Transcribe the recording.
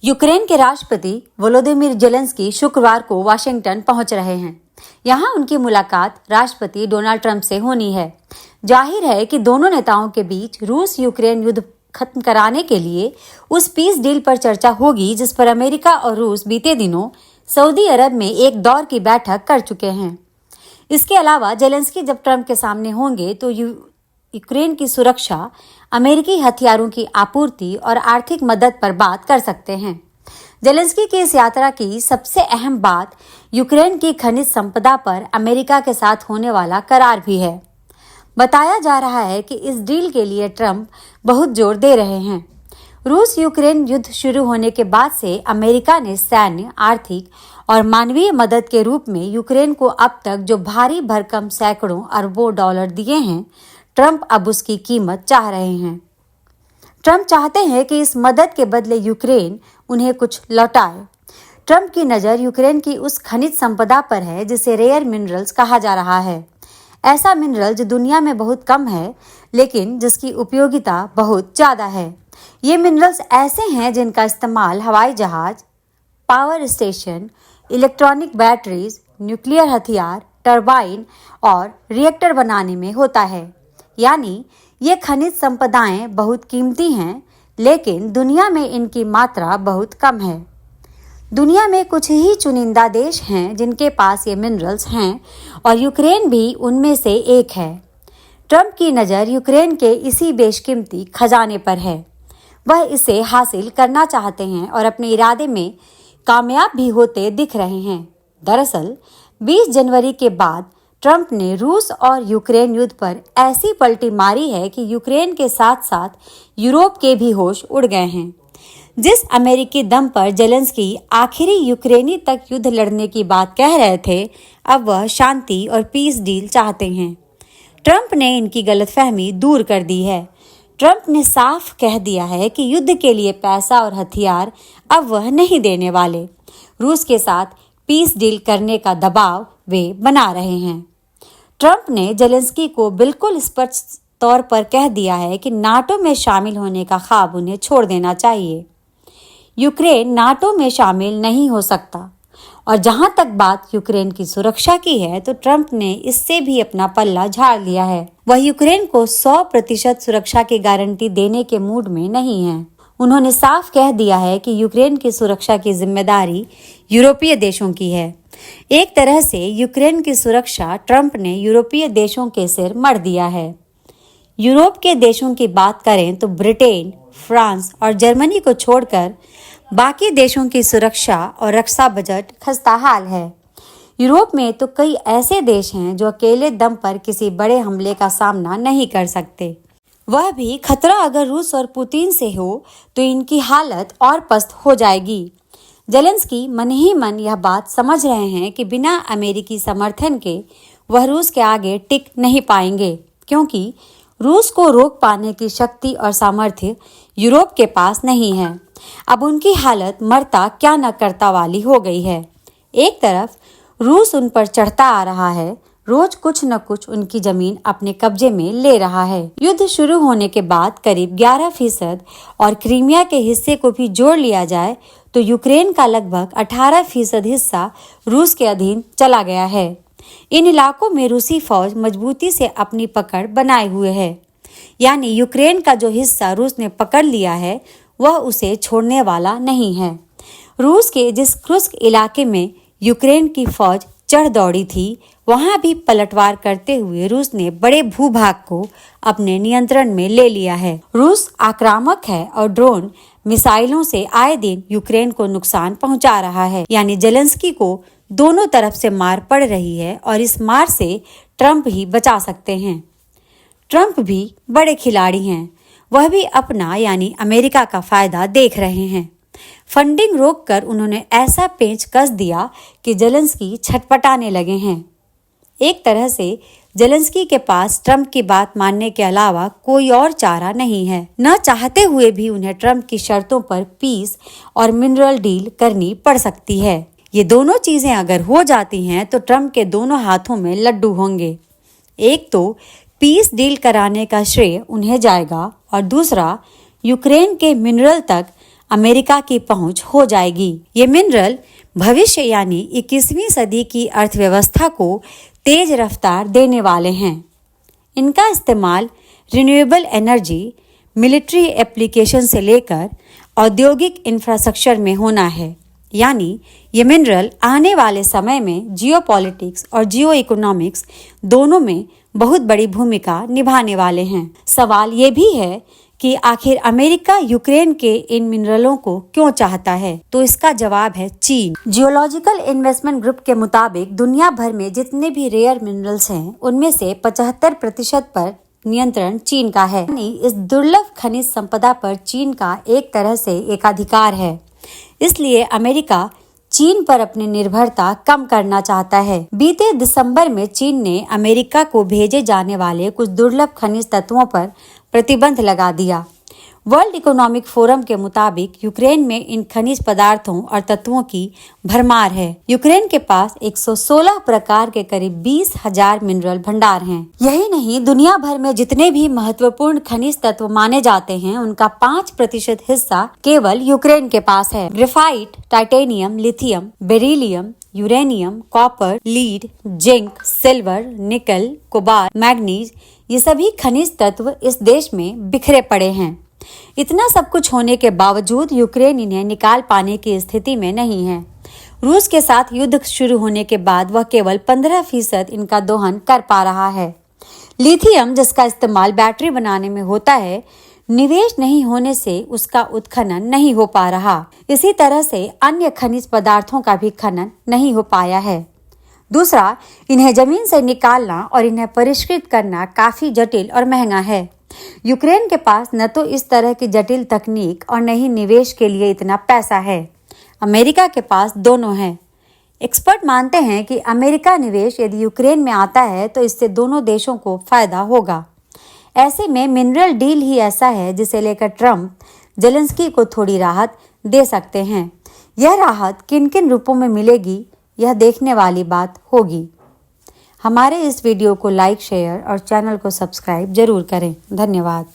Ukraine के राष्ट्रपति Volodymyr Zelensky शुक्रवार को वाशिंगटन पहुंच रहे हैं। यहां उनकी मुलाकात राष्ट्रपति डोनाल्ड ट्रंप से होनी है। जाहिर है कि दोनों नेताओं के बीच रूस यूक्रेन युद्ध खत्म कराने के लिए उस पीस डील पर चर्चा होगी जिस पर अमेरिका और रूस बीते दिनों सऊदी अरब में एक दौर की बैठक कर चुके हैं। इसके अलावा जेलेंस्की जब ट्रंप के सामने होंगे तो यूक्रेन की सुरक्षा, अमेरिकी हथियारों की आपूर्ति और आर्थिक मदद पर बात कर सकते हैं। जेलेंस्की की इस यात्रा की सबसे अहम बात यूक्रेन की खनिज संपदा पर अमेरिका के साथ होने वाला करार भी है। बताया जा रहा है कि इस डील के लिए ट्रंप बहुत जोर दे रहे हैं। रूस यूक्रेन युद्ध शुरू होने के बाद से अमेरिका ने सैन्य, आर्थिक और मानवीय मदद के रूप में यूक्रेन को अब तक जो भारी भरकम सैकड़ों अरबों डॉलर दिए हैं, ट्रंप अब उसकी कीमत चाह रहे हैं। ट्रंप चाहते हैं कि इस मदद के बदले यूक्रेन उन्हें कुछ लौटाए। ट्रंप की नज़र यूक्रेन की उस खनिज संपदा पर है जिसे रेयर मिनरल्स कहा जा रहा है। ऐसा मिनरल जो दुनिया में बहुत कम है लेकिन जिसकी उपयोगिता बहुत ज़्यादा है। ये मिनरल्स ऐसे हैं जिनका इस्तेमाल हवाई जहाज, power station, electronic batteries, nuclear हथियार, टरबाइन और रिएक्टर बनाने में होता है। यानी ये खनिज संपदाएं बहुत कीमती हैं लेकिन दुनिया में इनकी मात्रा बहुत कम है। दुनिया में कुछ ही चुनिंदा देश हैं जिनके पास ये मिनरल्स हैं और यूक्रेन भी उनमें से एक है। ट्रंप की नज़र यूक्रेन के इसी बेशकीमती खजाने पर है। वह इसे हासिल करना चाहते हैं और अपने इरादे में कामयाब भी होते दिख रहे हैं। दरअसल 20 जनवरी के बाद ट्रंप ने रूस और यूक्रेन युद्ध पर ऐसी पलटी मारी है कि यूक्रेन के साथ साथ यूरोप के भी होश उड़ गए हैं। जिस अमेरिकी दम पर जेलेंस्की आखिरी यूक्रेनी तक युद्ध लड़ने की बात कह रहे थे, अब वह शांति और पीस डील चाहते हैं। ट्रंप ने इनकी गलतफहमी दूर कर दी है। ट्रंप ने साफ कह दिया है कि युद्ध के लिए पैसा और हथियार अब वह नहीं देने वाले। रूस के साथ पीस डील करने का दबाव वे बना रहे हैं। ट्रंप ने जेलेंस्की को बिल्कुल स्पष्ट तौर पर कह दिया है कि नाटो में शामिल होने का ख्वाब उन्हें छोड़ देना चाहिए। यूक्रेन नाटो में शामिल नहीं हो सकता। और जहां तक बात यूक्रेन की सुरक्षा की है तो ट्रंप ने इससे भी अपना पल्ला झाड़ लिया है। वह यूक्रेन को 100% सुरक्षा की गारंटी देने के मूड में नहीं है। उन्होंने साफ कह दिया है कि यूक्रेन की सुरक्षा की जिम्मेदारी यूरोपीय देशों की है। एक तरह से यूक्रेन की सुरक्षा ट्रंप ने यूरोपीय देशों के सिर मढ़ दिया है। यूरोप के देशों की बात करें तो ब्रिटेन, फ्रांस और जर्मनी को छोड़कर बाकी देशों की सुरक्षा और रक्षा बजट खस्ताहाल है। यूरोप में तो कई ऐसे देश हैं जो अकेले दम पर किसी बड़े हमले का सामना नहीं कर सकते। वह भी खतरा अगर रूस और पुतिन से हो तो इनकी हालत और पस्त हो जाएगी। जेलेंस्की मन ही मन यह बात समझ रहे हैं कि बिना अमेरिकी समर्थन के वह रूस के आगे टिक नहीं पाएंगे, क्योंकि रूस को रोक पाने की शक्ति और सामर्थ्य यूरोप के पास नहीं है। अब उनकी हालत मरता क्या न करता वाली हो गई है। एक तरफ रूस उन पर चढ़ता आ रहा है, रोज कुछ न कुछ उनकी जमीन अपने कब्जे में ले रहा है। युद्ध शुरू होने के बाद करीब 11% और क्रीमिया के हिस्से को भी जोड़ लिया जाए तो यूक्रेन का लगभग 18% हिस्सा रूस के अधीन चला गया है। इन इलाकों में रूसी फौज मजबूती से अपनी पकड़ बनाए हुए है। यानी यूक्रेन का जो हिस्सा रूस ने पकड़ लिया है वह उसे छोड़ने वाला नहीं है। रूस के जिस खुश्क इलाके में यूक्रेन की फौज चढ़ दौड़ी थी, वहां भी पलटवार करते हुए रूस ने बड़े भूभाग को अपने नियंत्रण में ले लिया है। रूस आक्रामक है और ड्रोन मिसाइलों से आए दिन यूक्रेन को नुकसान पहुंचा रहा है। यानी जेलेंस्की को दोनों तरफ से मार पड़ रही है और इस मार से ट्रंप ही बचा सकते हैं। ट्रंप भी बड़े खिलाड़ी हैं। वह भी अपना यानी अमेरिका का फायदा देख रहे हैं। फंडिंग रोककर उन्होंने ऐसा पेंच कस दिया कि जेलेंस्की छटपटाने लगे हैं। एक तरह से जेलेंस्की के पास ट्रंप की बात मानने के अलावा कोई और चारा नहीं है। न चाहते हुए भी उन्हें ट्रंप की शर्तों पर पीस और मिनरल डील करनी पड़ सकती है। ये दोनों चीजें अगर हो जाती हैं तो ट्रंप के दोनों हाथों में लड्डू होंगे। एक तो पीस डील कराने का श्रेय उन्हें जाएगा और दूसरा यूक्रेन के मिनरल तक अमेरिका की पहुंच हो जाएगी। ये मिनरल भविष्य यानी 21वीं सदी की अर्थव्यवस्था को तेज रफ्तार देने वाले हैं। इनका इस्तेमाल रिन्यूएबल एनर्जी, मिलिट्री एप्लीकेशन से लेकर औद्योगिक इंफ्रास्ट्रक्चर में होना है। यानी ये मिनरल आने वाले समय में जियोपॉलिटिक्स और जियो इकोनॉमिक्स दोनों में बहुत बड़ी भूमिका निभाने वाले हैं। सवाल ये भी है कि आखिर अमेरिका यूक्रेन के इन मिनरलों को क्यों चाहता है? तो इसका जवाब है चीन। जियोलॉजिकल इन्वेस्टमेंट ग्रुप के मुताबिक दुनिया भर में जितने भी रेयर मिनरल्स हैं उनमें से 75% पर नियंत्रण चीन का है। यानी इस दुर्लभ खनिज संपदा पर चीन का एक तरह से एकाधिकार है। इसलिए अमेरिका चीन पर अपनी निर्भरता कम करना चाहता है। बीते दिसंबर में चीन ने अमेरिका को भेजे जाने वाले कुछ दुर्लभ खनिज तत्वों पर प्रतिबंध लगा दिया। वर्ल्ड इकोनॉमिक फोरम के मुताबिक यूक्रेन में इन खनिज पदार्थों और तत्वों की भरमार है। यूक्रेन के पास 116 प्रकार के करीब 20,000 मिनरल भंडार हैं। यही नहीं, दुनिया भर में जितने भी महत्वपूर्ण खनिज तत्व माने जाते हैं उनका 5% हिस्सा केवल यूक्रेन के पास है। Graphite, titanium, lithium, beryllium, uranium, copper, lead, zinc, silver, निकल, कोबाल्ट, मैग्नीज, ये सभी खनिज तत्व इस देश में बिखरे पड़े हैं। इतना सब कुछ होने के बावजूद यूक्रेन इन्हें निकाल पाने की स्थिति में नहीं है। रूस के साथ युद्ध शुरू होने के बाद वह केवल 15% इनका दोहन कर पा रहा है। लिथियम, जिसका इस्तेमाल बैटरी बनाने में होता है, निवेश नहीं होने से उसका उत्खनन नहीं हो पा रहा। इसी तरह से अन्य खनिज पदार्थों का भी खनन नहीं हो पाया है। दूसरा, इन्हें जमीन से निकालना और इन्हें परिष्कृत करना काफी जटिल और महंगा है। यूक्रेन के पास न तो इस तरह की जटिल तकनीक और न ही निवेश के लिए इतना पैसा है। अमेरिका के पास दोनों है। एक्सपर्ट मानते हैं कि अमेरिका निवेश यदि यूक्रेन में आता है तो इससे दोनों देशों को फायदा होगा। ऐसे में मिनरल डील ही ऐसा है जिसे लेकर ट्रंप जेलेंस्की को थोड़ी राहत दे सकते हैं। यह राहत किन किन रूपों में मिलेगी, यह देखने वाली बात होगी। हमारे इस वीडियो को लाइक, शेयर और चैनल को सब्सक्राइब जरूर करें। धन्यवाद।